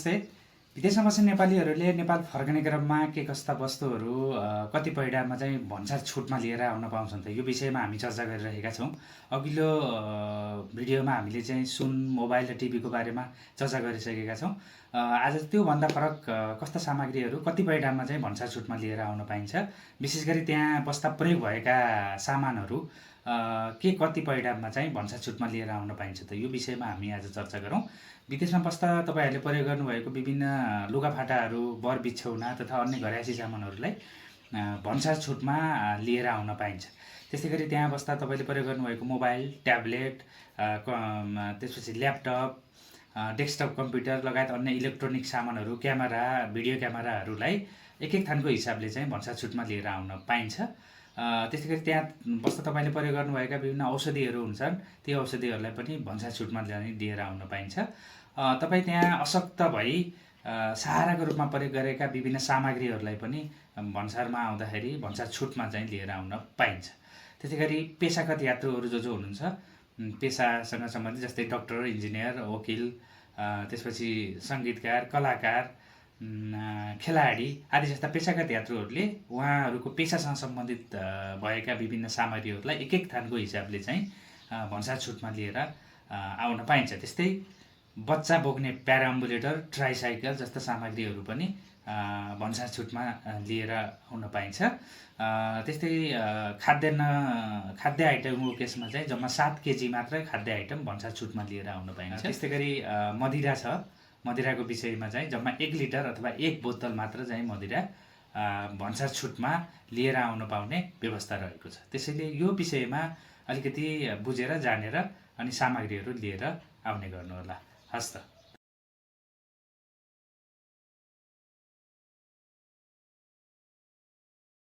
नमस्ते। विदेशमा बस्ने नेपालीहरूले नेपाल फर्कने क्रममा के कस्ता वस्तुहरू कतिपय डामा चाहिँ भन्सार छुटमा लिएर आउन पाउँछन् त, यो विषयमा हामी चर्चा गरिरहेका छौँ। अघिल्लो भिडियोमा हामीले चाहिँ सुन, मोबाइल र टिभीको बारेमा चर्चा गरिसकेका छौँ। आज त्योभन्दा फरक कस्ता सामग्रीहरू कतिपय डाममा चाहिँ भन्सार छुटमा लिएर आउन पाइन्छ, विशेष गरी त्यहाँ प्रस्ताव प्रयोग भएका सामानहरू के कतिपय डाममा चाहिँ भन्सार छुटमा लिएर आउन पाइन्छ त, यो विषयमा हामी आज चर्चा गरौँ। विदेशमा बस्दा तपाईँहरूले प्रयोग गर्नुभएको विभिन्न लुगाफाटाहरू, बर बिछ्यौना तथा अन्य घरयासी सामानहरूलाई भन्सार छुटमा लिएर आउन पाइन्छ। त्यस्तै गरी त्यहाँ बस्दा तपाईँले प्रयोग गर्नुभएको मोबाइल, ट्याब्लेट, त्यसपछि ल्यापटप, डेस्कटप कम्प्युटर लगायत अन्य इलेक्ट्रोनिक सामानहरू, क्यामेरा, भिडियो क्यामेराहरूलाई एक थानको हिसाबले चाहिँ भन्सार छुटमा लिएर आउन पाइन्छ। त्यस्तै गरी त्यहाँ बस्दा तपाईँले प्रयोग गर्नुभएका विभिन्न औषधिहरू हुन्छन्, ती औषधिहरूलाई पनि भन्सार छुटमा लिएर आउन पाइन्छ। तपाईँ त्यहाँ अशक्त भई सहाराको रूपमा प्रयोग गरेका विभिन्न सामग्रीहरूलाई पनि भन्सारमा आउँदाखेरि भन्सार छुटमा चाहिँ लिएर आउन पाइन्छ। त्यसै गरी पेसागत यात्रुहरू जो हुनुहुन्छ, पेसासँग सम्बन्धित जस्तै डक्टर, इन्जिनियर, वकिल, त्यसपछि सङ्गीतकार, कलाकार, खेलाडी आदि जस्ता पेसागत यात्रुहरूले उहाँहरूको पेसासँग सम्बन्धित भएका विभिन्न सामग्रीहरूलाई एक थानको हिसाबले चाहिँ भन्सार छुटमा लिएर आउन पाइन्छ। त्यस्तै बच्चा बोक्ने प्याराम्बुलेटर, ट्राइसाइकल जस्ता सामग्रीहरू पनि भन्सार छुटमा लिएर आउन पाइन्छ। त्यस्तै खाद्य आइटमको केसमा चाहिँ जम्मा 7 केजी मात्रै खाद्य आइटम भन्सार छुटमा लिएर आउन पाइन्छ। त्यस्तै गरी मदिरा छ, मदिराको विषयमा चाहिँ जम्मा 1 लिटर अथवा 1 बोतल मात्र चाहिँ मदिरा भन्सार छुटमा लिएर आउन पाउने व्यवस्था रहेको छ। त्यसैले यो विषयमा अलिकति बुझेर जानेर अनि सामग्रीहरू लिएर आउने गर्नुहोला। हस्त।